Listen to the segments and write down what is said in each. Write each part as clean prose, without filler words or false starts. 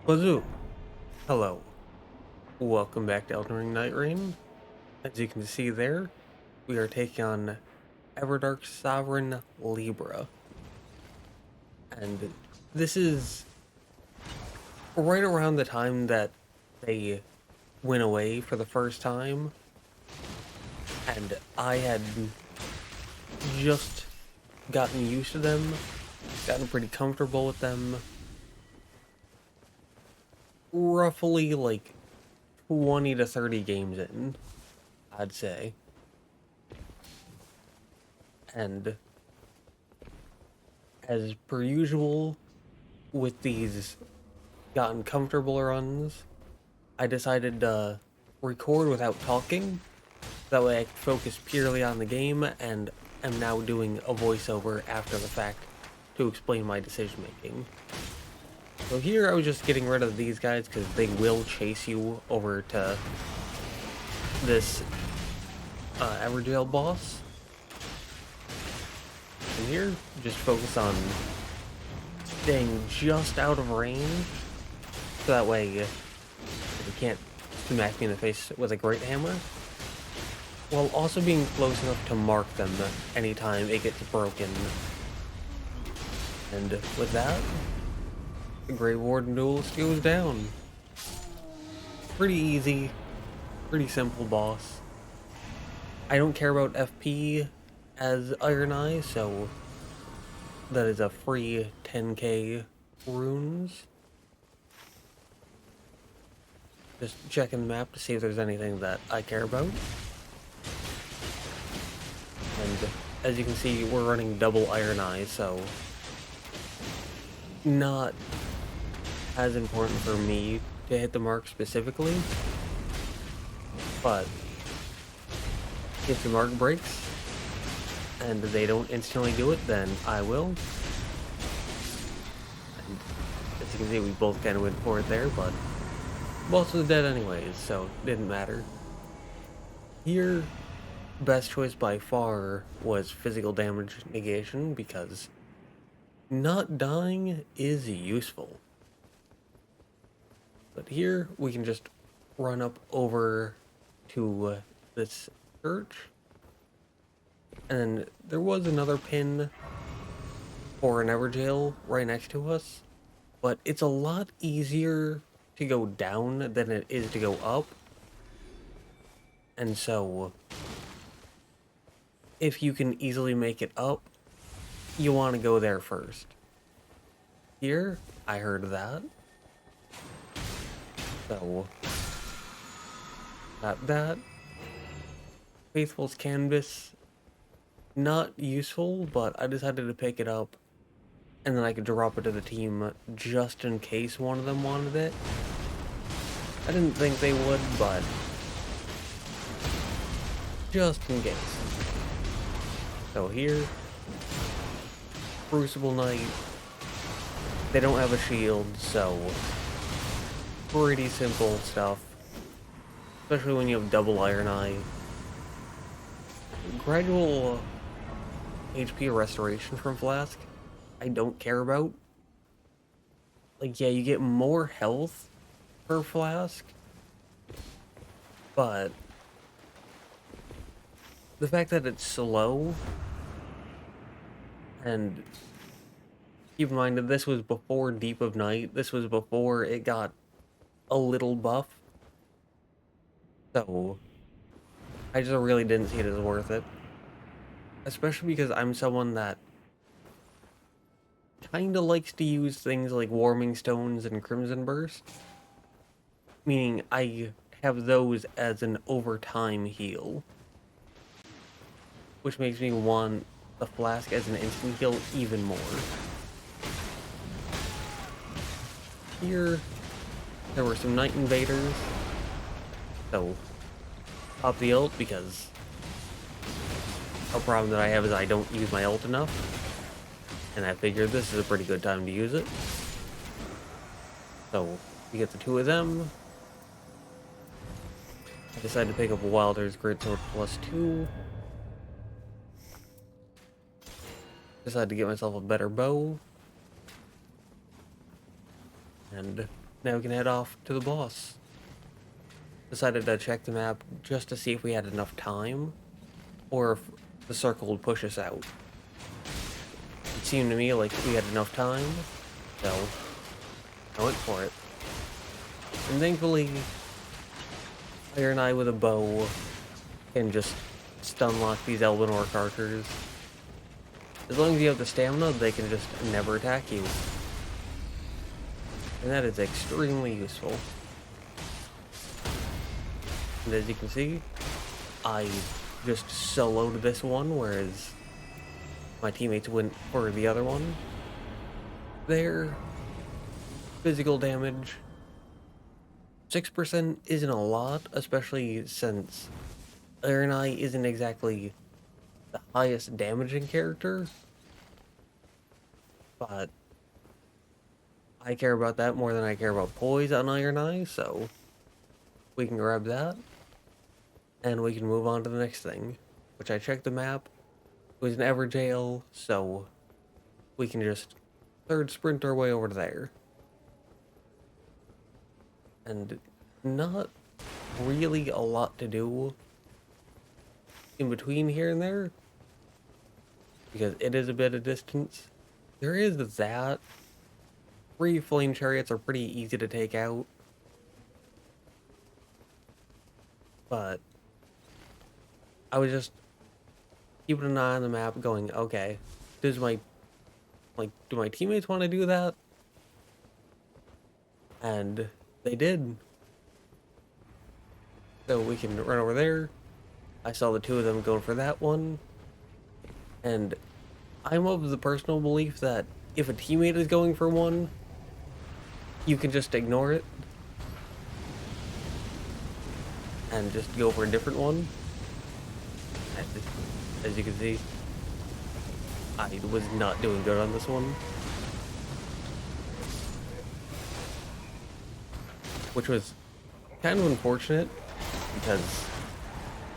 Bazoo! Hello. Welcome back to Elden Ring Night Rain. As you can see there, we are taking on Everdark Sovereign Libra. And this is right around the time that they went away for the first time. And I had just gotten used to them, gotten pretty comfortable with them. Roughly like 20 to 30 games in, I'd say. And as per usual with these gotten comfortable runs, I decided to record without talking. That way I could focus purely on the game, and am now doing a voiceover after the fact to explain my decision making. So here I was just getting rid of these guys because they will chase you over to this Everdark boss. And here, just focus on staying just out of range, so that way you can't smack me in the face with a great hammer, while also being close enough to mark them anytime it gets broken. And with that, the Grey Warden Duelist goes down. Pretty easy, pretty simple boss. I don't care about FP as Iron Eye, so that is a free 10k runes. Just checking the map to see if there's anything that I care about. And as you can see, we're running double Iron Eye, so not as important for me to hit the mark specifically. But if the mark breaks and they don't instantly do it, then I will. And as you can see, we both kind of went for it there, but both was dead anyways, so it didn't matter. Here, best choice by far was physical damage negation, because not dying is useful. But here, we can just run up over to this church. And then there was another pin for an Everjail right next to us, but it's a lot easier to go down than it is to go up. And so, if you can easily make it up, you want to go there first. Here, I heard that. So, got that. Faithful's Canvas. Not useful, but I decided to pick it up, and then I could drop it to the team just in case one of them wanted it. I didn't think they would, but just in case. So here, Crucible Knight. They don't have a shield, so pretty simple stuff. Especially when you have double Iron Eye. Gradual HP restoration from Flask, I don't care about. Like, yeah, you get more health per Flask, but the fact that it's slow, and keep in mind that this was before Deep of Night, this was before it got a little buff, so I just really didn't see it as worth it. Especially because I'm someone that kinda likes to use things like Warming Stones and Crimson Burst. Meaning I have those as an overtime heal. Which makes me want the Flask as an instant heal even more. Here, there were some Night Invaders. So, pop the ult because a problem that I have is I don't use my ult enough, and I figured this is a pretty good time to use it. So, we get the two of them. I decided to pick up a Wilder's Greatsword +2. Decided to get myself a better bow. And Now we can head off to the boss. Decided to check the map just to see if we had enough time, or if the circle would push us out. It seemed to me like we had enough time, so I went for it. And thankfully, Iron Eye with a bow can just stun lock these Elven Orc archers. As long as you have the stamina, they can just never attack you. And that is extremely useful. And as you can see, I just soloed this one, whereas my teammates went for the other one. Their physical damage, 6% isn't a lot, especially since Iron Eye isn't exactly the highest damaging character. But I care about that more than I care about poise on Iron Eye, so we can grab that. And we can move on to the next thing, which I checked the map. It was an Everjail, so we can just third sprint our way over to there. And not really a lot to do in between here and there, because it is a bit of distance. There is that. 3 flame chariots are pretty easy to take out, but I was just keeping an eye on the map going, okay, do my teammates want to do that? And they did. So we can run over there. I saw the 2 of them going for that one. And I'm of the personal belief that if a teammate is going for one, you can just ignore it and just go for a different one. As you can see, I was not doing good on this one, which was kind of unfortunate because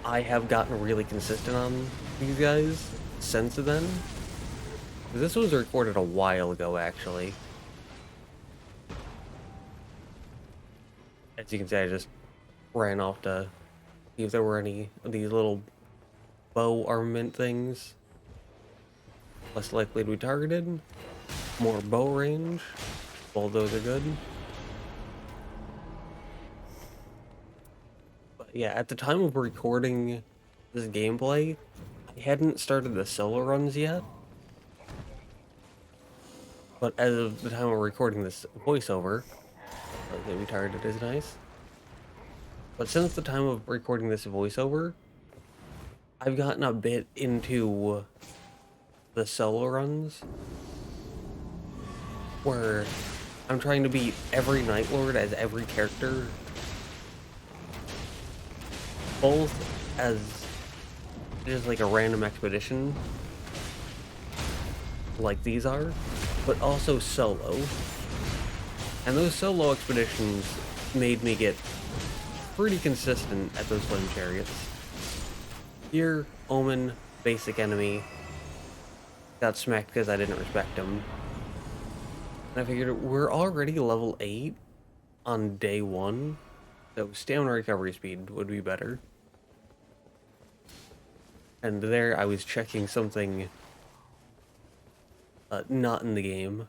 I have gotten really consistent on these guys since then. This was recorded a while ago, actually. As you can see, I just ran off to see if there were any of these little bow armament things less likely to be targeted. More bow range. All those are good. But yeah, at the time of recording this gameplay, I hadn't started the solo runs yet. But as of the time of recording this voiceover, okay, we targeted is nice. But since the time of recording this voiceover, I've gotten a bit into the solo runs, where I'm trying to beat every Nightlord as every character, both as just like a random expedition, like these are, but also solo. And those solo expeditions made me get pretty consistent at those flame chariots. Here, Omen, basic enemy, got smacked because I didn't respect him. And I figured we're already level 8 on day 1, so stamina recovery speed would be better. And there I was checking something not in the game,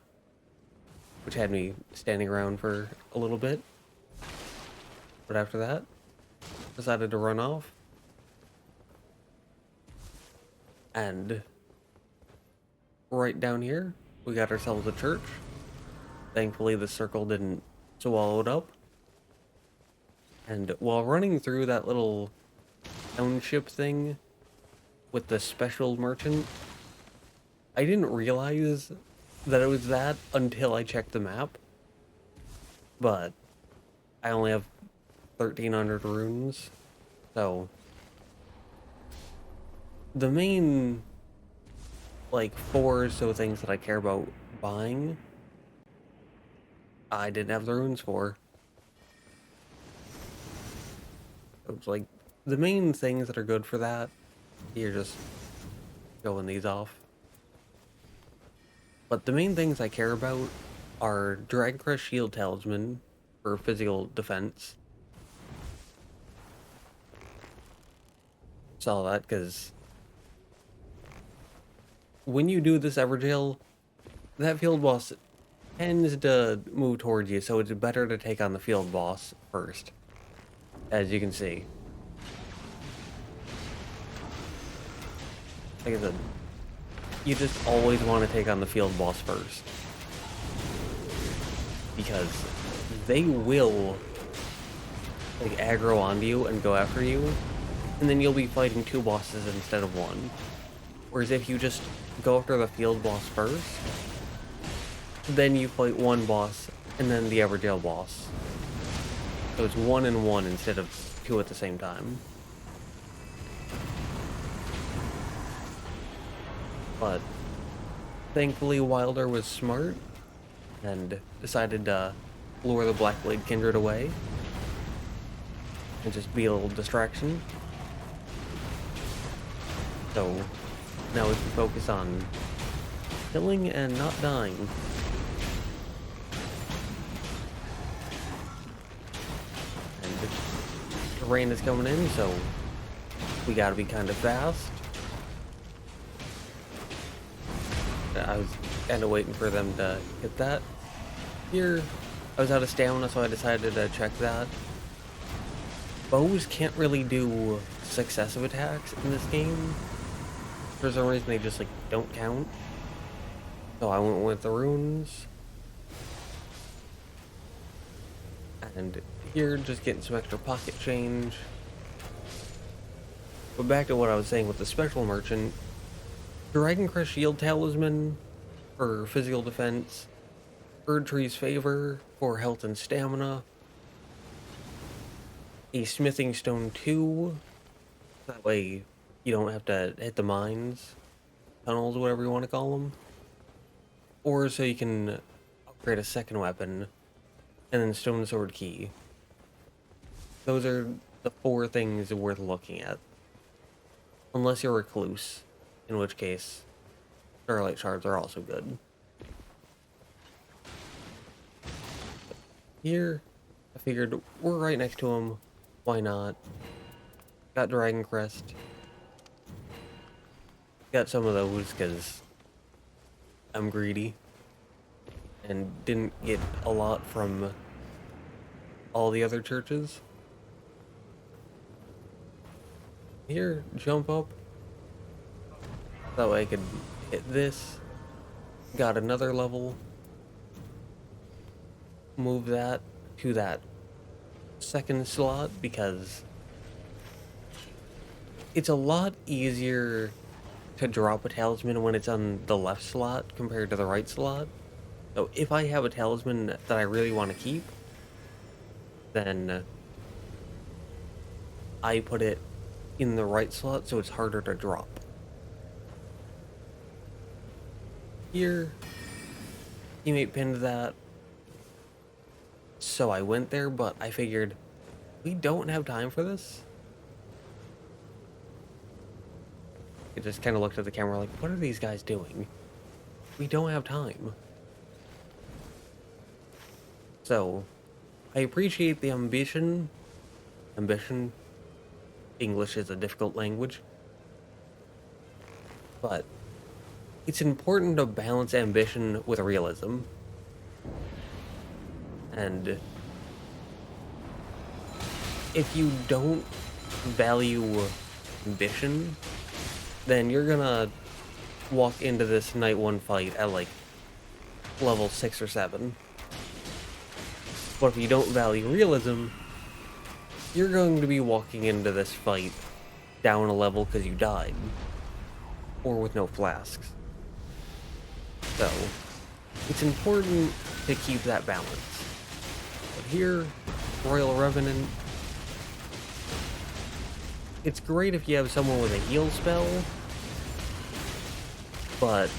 which had me standing around for a little bit. But after that, decided to run off. And right down here, we got ourselves a church. Thankfully, the circle didn't swallow it up. And while running through that little township thing with the special merchant, I didn't realize that it was that until I checked the map. But I only have 1,300 runes, so the main, like, 4 or so things that I care about buying, I didn't have the runes for. It was like, the main things that are good for that, you're just going these off. But the main things I care about are Dragon Crest Shield Talisman, for physical defense. Saw that because when you do this Everjail, that field boss tends to move towards you, so it's better to take on the field boss first, as you can see. Like I said, you just always want to take on the field boss first, because they will like aggro onto you and go after you, and then you'll be fighting two bosses instead of one. Whereas if you just go after the field boss first, then you fight one boss and then the Everjail boss. So it's 1 and 1 instead of 2 at the same time. But thankfully Wilder was smart and decided to lure the Blackblade Kindred away and just be a little distraction. So now we can focus on killing and not dying. And the rain is coming in, so we gotta be kind of fast. I was kind of waiting for them to hit that. Here, I was out of stamina, so I decided to check that. Bows can't really do successive attacks in this game. For some reason, they just, like, don't count. So I went with the runes. And here, just getting some extra pocket change. But back to what I was saying with the special merchant. Dragon Crest Shield Talisman for physical defense. Erdtree's Favor for health and stamina. A Smithing Stone 2. That way you don't have to hit the mines, tunnels, whatever you want to call them. Or so you can upgrade a second weapon, and then Stone Sword Key. Those are the 4 things worth looking at. Unless you're Recluse, in which case Starlight Shards are also good. Here, I figured we're right next to him, why not? Got Dragon Crest. Got some of those because I'm greedy and didn't get a lot from all the other churches. Here, jump up. That way I could hit this. Got another level. Move that to that second slot because it's a lot easier to drop a talisman when it's on the left slot compared to the right slot. So if I have a talisman that I really want to keep, then I put it in the right slot so it's harder to drop. Here, teammate pinned that, so I went there, but I figured we don't have time for this. I just kind of looked at the camera like, what are these guys doing? We don't have time. So, I appreciate the ambition. Ambition. English is a difficult language. But it's important to balance ambition with realism. And if you don't value ambition, then you're gonna walk into this night 1 fight at like level 6 or 7. But if you don't value realism, you're going to be walking into this fight down a level because you died. Or with no flasks. So, it's important to keep that balance. But here, Royal Revenant, it's great if you have someone with a heal spell, but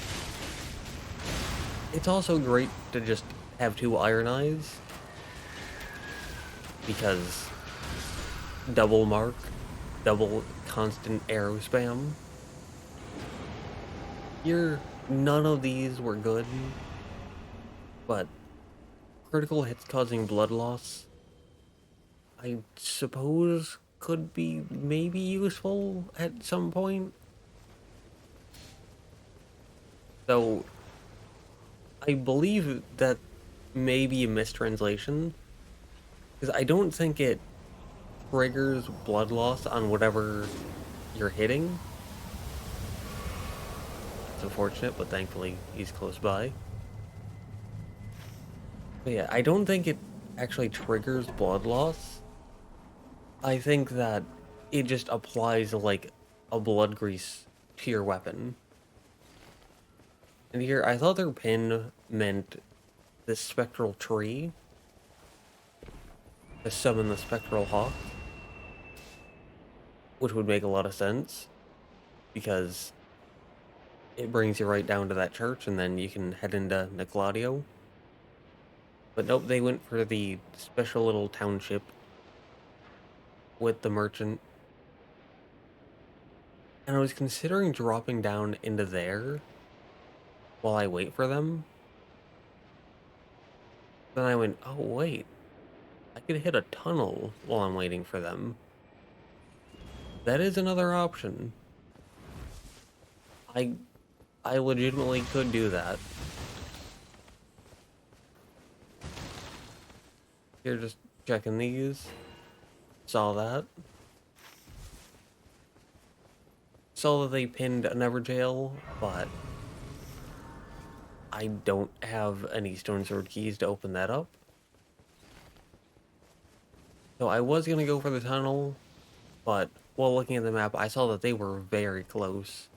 it's also great to just have 2 Iron Eyes, because double mark, double constant arrow spam. Here, none of these were good, but critical hits causing blood loss, I suppose could be maybe useful at some point. Though I believe that may be a mistranslation, because I don't think it triggers blood loss on whatever you're hitting. It's unfortunate, but thankfully he's close by. But yeah, I don't think it actually triggers blood loss. I think that it just applies like a blood grease to your weapon. And here, I thought their pin meant this spectral tree to summon the spectral hawk, which would make a lot of sense because it brings you right down to that church and then you can head into Noklateo. But nope, they went for the special little township with the merchant. And I was considering dropping down into there while I wait for them. Then I went, oh wait, I could hit a tunnel while I'm waiting for them. That is another option. I legitimately could do that. Here, just checking these. Saw that. Saw that they pinned an Everjail, but I don't have any stone sword keys to open that up. So I was gonna go for the tunnel, but while looking at the map, I saw that they were very close.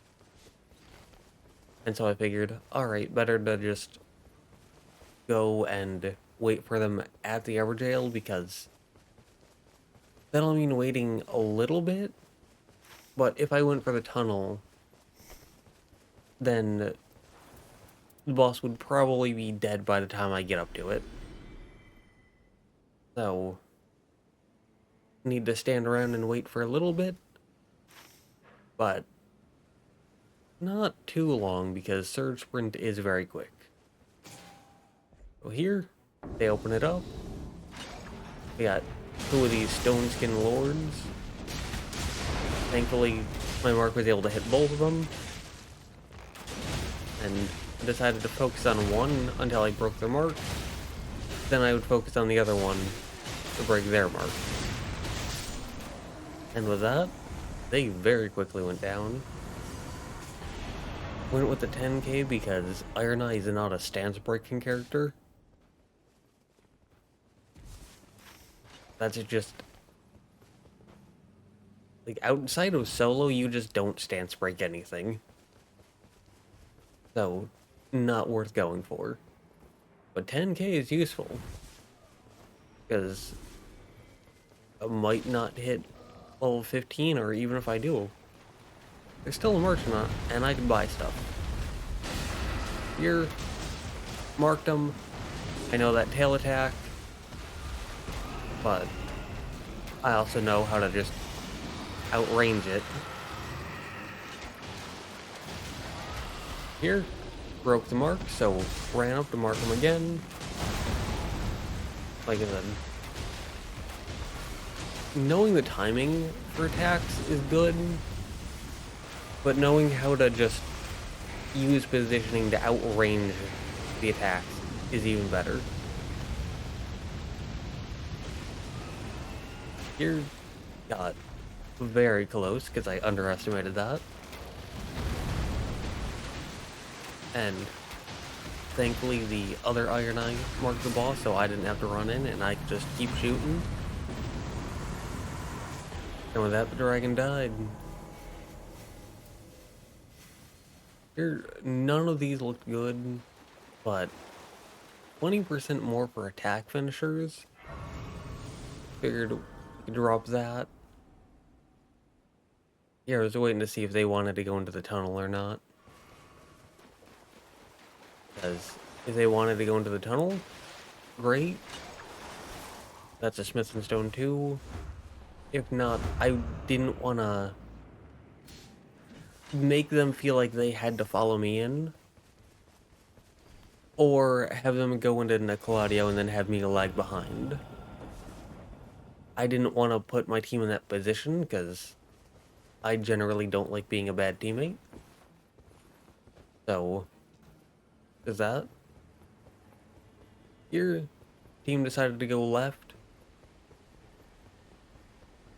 And so I figured, alright, better to just go and wait for them at the Everjail, because that'll mean waiting a little bit. But if I went for the tunnel, then the boss would probably be dead by the time I get up to it. So, need to stand around and wait for a little bit, but not too long because Surge Sprint is very quick. So here, they open it up. We got 2 of these Stone Skin Lords. Thankfully, my mark was able to hit both of them. And I decided to focus on one until I broke their mark. Then I would focus on the other one to break their mark. And with that, they very quickly went down. Went with the 10k because Iron Eye is not a stance-breaking character. That's just... like, outside of solo, you just don't stance break anything. So, not worth going for. But 10k is useful. Because I might not hit level 15, or even if I do, there's still a merchant on, and I can buy stuff. Here, marked them. I know that tail attack, but I also know how to just outrange it. Here, broke the mark, so ran up to mark him again. Like I said, knowing the timing for attacks is good, but knowing how to just use positioning to outrange the attacks is even better. Here, got very close because I underestimated that. And thankfully the other Iron Eye marked the boss, so I didn't have to run in and I could just keep shooting. And with that, the dragon died. Here, none of these looked good, but 20% more for attack finishers. Figured we could drop that. Yeah, I was waiting to see if they wanted to go into the tunnel or not. Because if they wanted to go into the tunnel, great. That's a Smith and Stone too. If not, I didn't want to make them feel like they had to follow me in. or have them go into Noklateo and then have me lag behind. I didn't want to put my team in that position because I generally don't like being a bad teammate. So, is that? Your team decided to go left.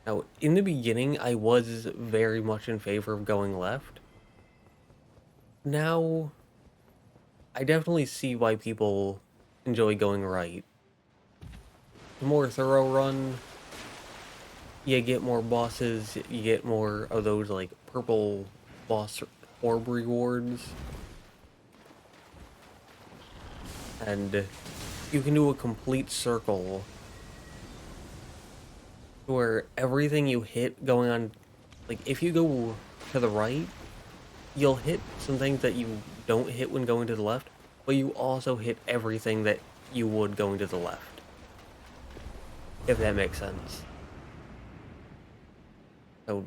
Now, in the beginning, I was very much in favor of going left. Now, I definitely see why people enjoy going right. The more thorough run, you get more bosses, you get more of those, like, purple boss orb rewards. And you can do a complete circle where everything you hit going on, like, if you go to the right, you'll hit some things that you don't hit when going to the left, but you also hit everything that you would going to the left. If that makes sense. So,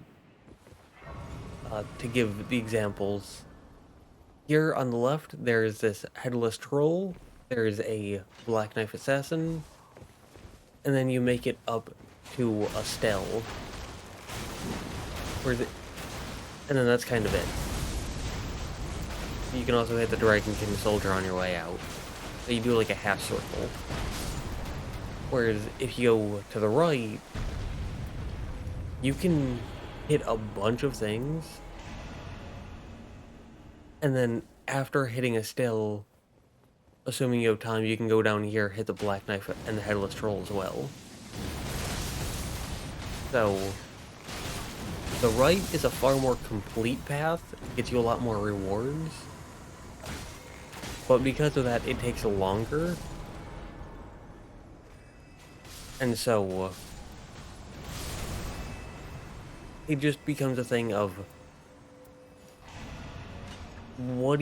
to give the examples, here on the left, there's this headless troll, there's a black knife assassin, and then you make it up to a stell. And then that's kind of it. You can also hit the Dragon King soldier on your way out. So you do like a half circle. Whereas if you go to the right, you can hit a bunch of things. And then after hitting a stell, assuming you have time, you can go down here, hit the black knife and the headless troll as well. So, the right is a far more complete path, it gets you a lot more rewards. But because of that, it takes longer. And so, it just becomes a thing of, what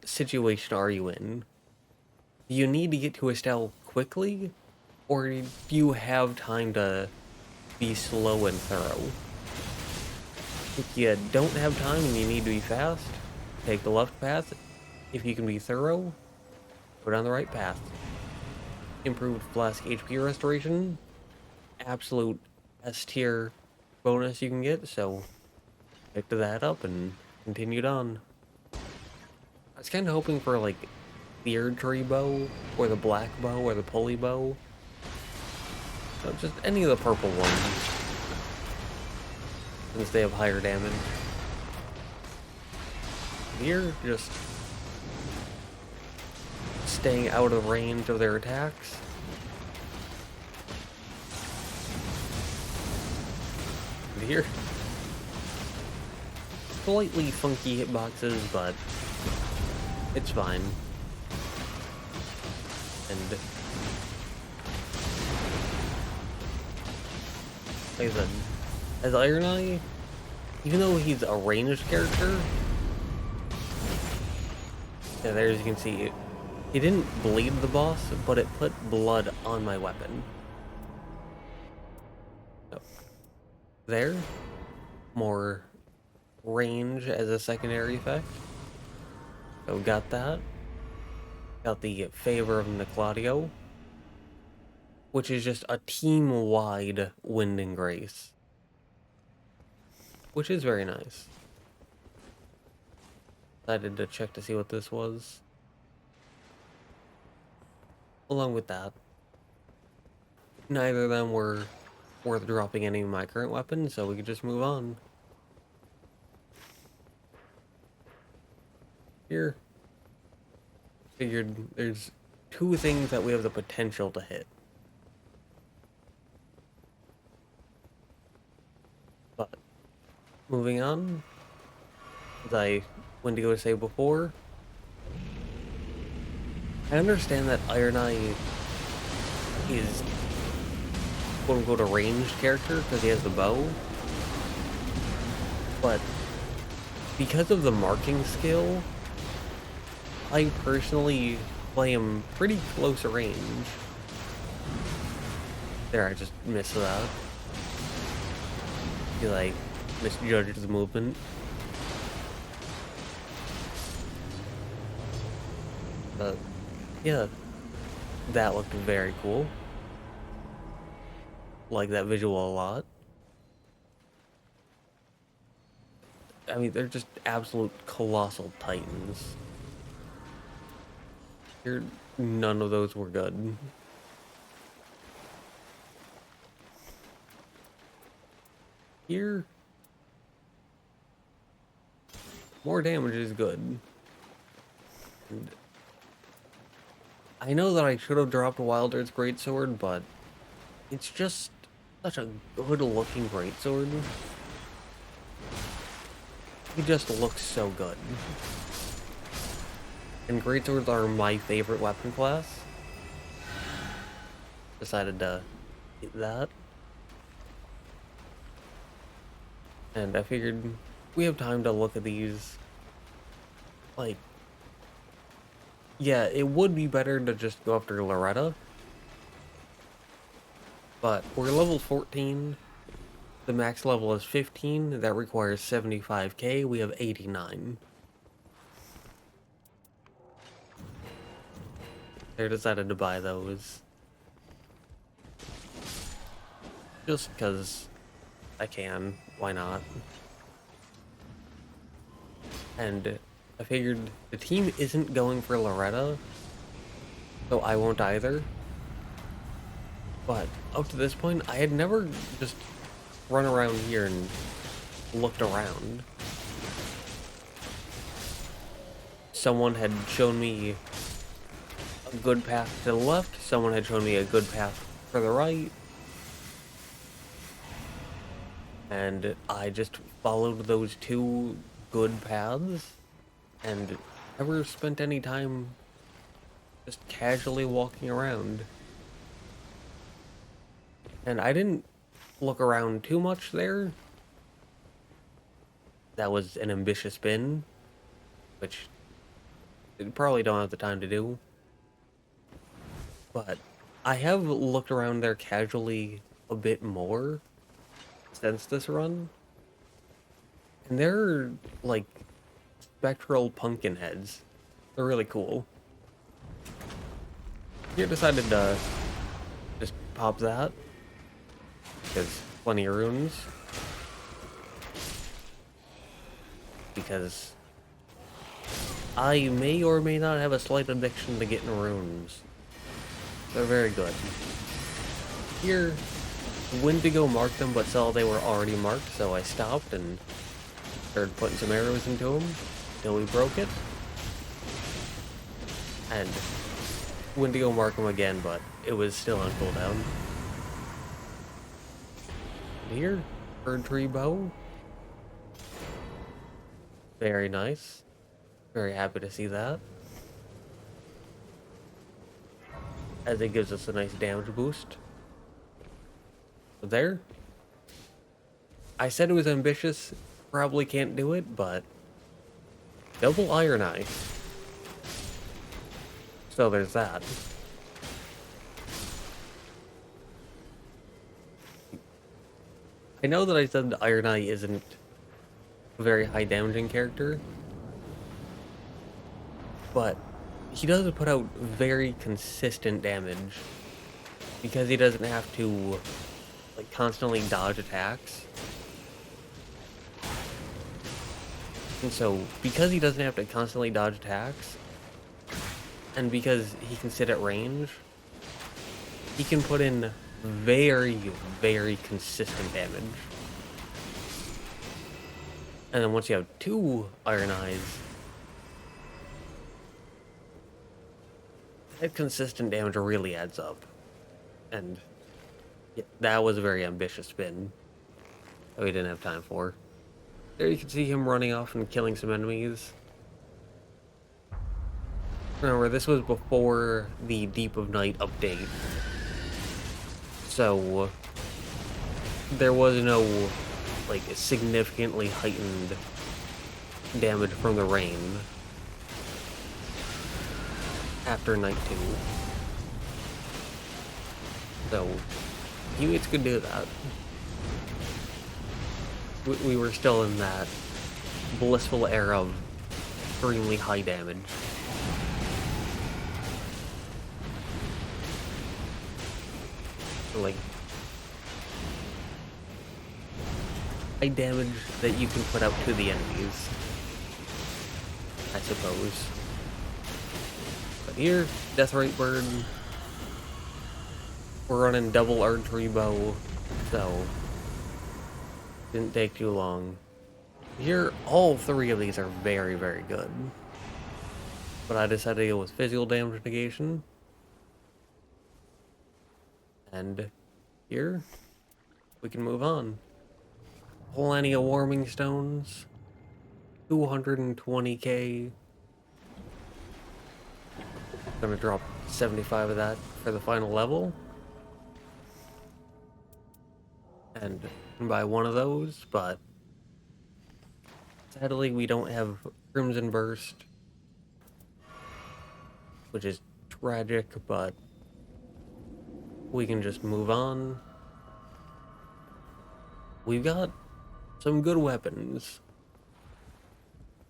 situation are you in? Do you need to get to a stell quickly? Or do you have time to be slow and thorough? If you don't have time and you need to be fast, take the left path. If you can be thorough, go down the right path. Improved flask HP restoration. Absolute S tier bonus you can get, so picked that up and continued on. I was kind of hoping for like the Erd Tree bow, or the black bow, or the pulley bow. So just any of the purple ones, since they have higher damage. Here, just staying out of range of their attacks. And here, slightly funky hitboxes, but it's fine. And like I said, as Iron Eye, even though he's a ranged character, yeah, there as you can see, he didn't bleed the boss, but it put blood on my weapon. So, there, more range as a secondary effect. So got that. Got the favor of Noklateo, which is just a team-wide Wind and Grace, which is very nice. Decided to check to see what this was. Along with that, neither of them were worth dropping any of my current weapons, so we could just move on. Here, figured there's two things that we have the potential to hit. But, moving on, as I went to go say before, I understand that Iron Eye is quote-unquote a ranged character because he has the bow, but because of the marking skill, I personally play him pretty close range. There, I just missed that. He like misjudged the movement. But yeah, that looked very cool. Like that visual a lot. I mean, they're just absolute colossal titans. Here, none of those were good. Here, more damage is good. And I know that I should have dropped Wild Earth's Greatsword, but it's just such a good-looking greatsword. It just looks so good. And greatswords are my favorite weapon class. Decided to get that. And I figured we have time to look at these. Like, yeah, it would be better to just go after Loretta. But we're level 14. The max level is 15. That requires 75k. We have 89. I decided to buy those. Just because I can. Why not? And I figured the team isn't going for Loretta, so I won't either. But up to this point, I had never just run around here and looked around. Someone had shown me a good path to the left, someone had shown me a good path for the right, and I just followed those two good paths and never spent any time just casually walking around. And I didn't look around too much there. That was an ambitious spin, which I probably don't have the time to do. But I have looked around there casually a bit more since this run. And they're like spectral pumpkin heads. They're really cool. You decided to just pop that. Because plenty of runes. Because I may or may not have a slight addiction to getting runes. They're very good. Here, Wendigo marked them, but saw they were already marked, so I stopped and started putting some arrows into them until we broke it. And Wendigo marked them again, but it was still on cooldown. Here, Bird Tree Bow. Very nice. Very happy to see that. As it gives us a nice damage boost. There. I said it was ambitious. Probably can't do it, but double Iron Eye. So there's that. I know that I said the Iron Eye isn't a very high damaging character, but he does put out very consistent damage because he doesn't have to like constantly dodge attacks. And so because he doesn't have to constantly dodge attacks, and because he can sit at range, he can put in very, very consistent damage. And then once you have two Iron Eyes, that consistent damage really adds up. And yeah, that was a very ambitious spin that we didn't have time for. There you can see him running off and killing some enemies. Remember, this was before the Deep of Night update. So there was no like significantly heightened damage from the rain after Night 2. So units could do that. We were still in that blissful era of extremely high damage. like high damage that you can put out to the enemies, I suppose. But here, Deathrite Bird, we're running double archery bow, so didn't take too long. Here, all three of these are very, very good. But I decided to go with physical damage negation. And here, we can move on. Plenty of warming stones. 220k. Gonna drop 75 of that for the final level. And buy one of those, but sadly we don't have Crimson Burst, which is tragic, but we can just move on. We've got some good weapons.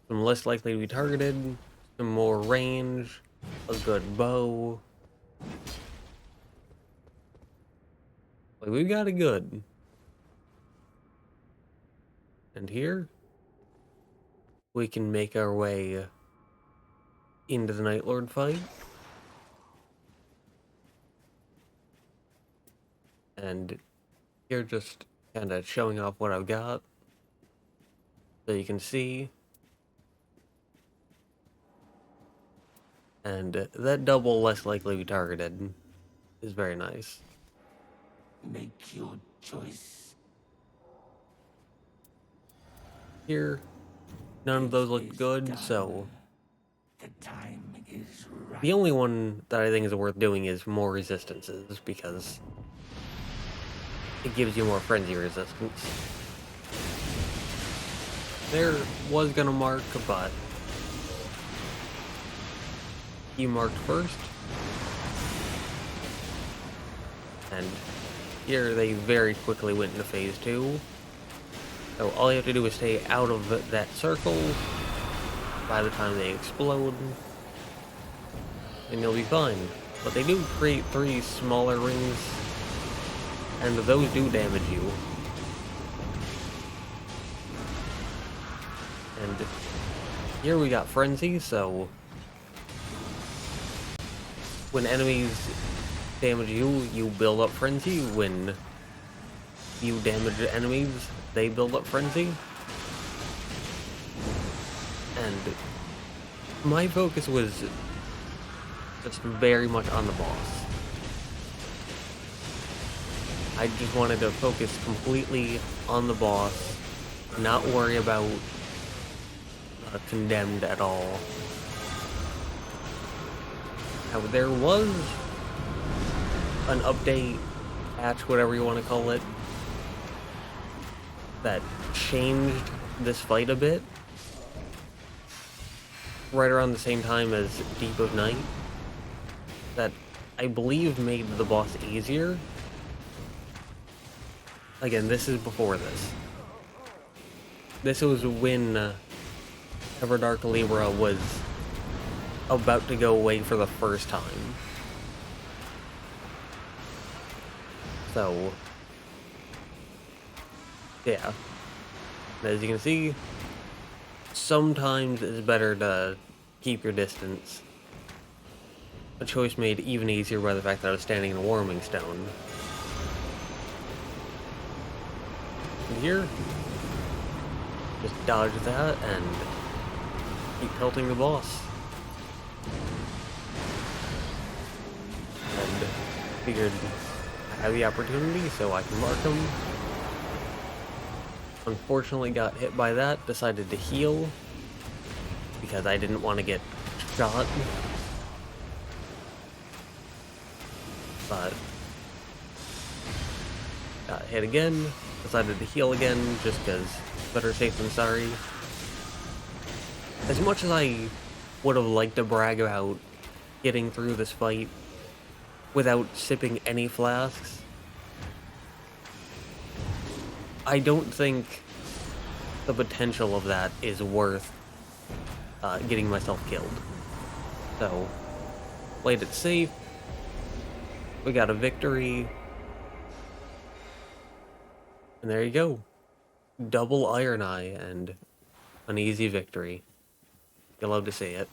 Some less likely to be targeted, some more range, a good bow. Like, we've got it good. And here, we can make our way into the Nightlord fight. And here, just kind of showing off what I've got, so you can see. And that double less likely to be targeted is very nice. Make your choice. Here, none of those look good, so The time is right. the only one that I think is worth doing is more resistances, because it gives you more frenzy resistance. There was gonna mark, but he marked first. And here they very quickly went into phase 2. So all you have to do is stay out of that circle by the time they explode, and you'll be fine. But they do create 3 smaller rings, and those do damage you. And here we got Frenzy, so when enemies damage you, you build up Frenzy. When you damage enemies, they build up Frenzy. And my focus was just very much on the boss. I just wanted to focus completely on the boss, not worry about Condemned at all. Now, there was an update, patch, whatever you want to call it, that changed this fight a bit, right around the same time as Deep of Night, that I believe made the boss easier. Again, this is before this. This was when Everdark Libra was about to go away for the first time. So, yeah. As you can see, sometimes it's better to keep your distance. A choice made even easier by the fact that I was standing in a warming stone. And here, just dodge that and keep pelting the boss. And figured I had the opportunity, so I can mark him. Unfortunately got hit by that, decided to heal, because I didn't want to get shot. But got hit again, decided to heal again, just because better safe than sorry. As much as I would have liked to brag about getting through this fight without sipping any flasks, I don't think the potential of that is worth getting myself killed. So, played it safe. We got a victory. And there you go. Double Iron Eye and an easy victory. You'll love to see it.